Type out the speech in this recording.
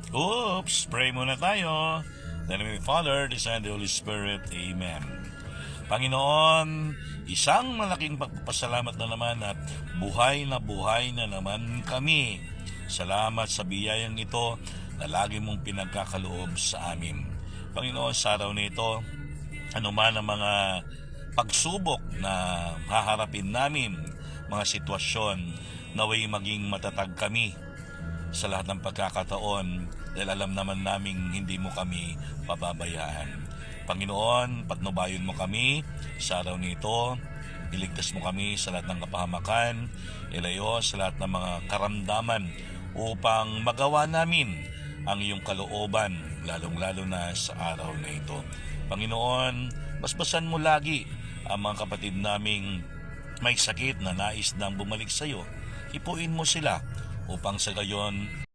Oops! Pray muna tayo. In the name of the Father, the Son, and the Holy Spirit. Amen. Panginoon, isang malaking pagpapasalamat na naman at buhay na naman kami. Salamat sa biyayang ito na lagi mong pinagkakaloob sa amin. Panginoon, sa araw na ito, anuman ang mga pagsubok na haharapin namin, mga sitwasyon, naway maging matatag kami sa lahat ng pagkakataon dahil alam naman naming hindi mo kami pababayaan. Panginoon, patnubayan mo kami sa araw nito, iligtas mo kami sa lahat ng kapahamakan, ilayo sa lahat ng mga karamdaman upang magawa namin ang iyong kalooban, lalong-lalo na sa araw na ito. Panginoon, basbasan mo lagi ang mga kapatid naming may sakit na nais nang bumalik sa iyo. Hipuin mo sila upang sa gayon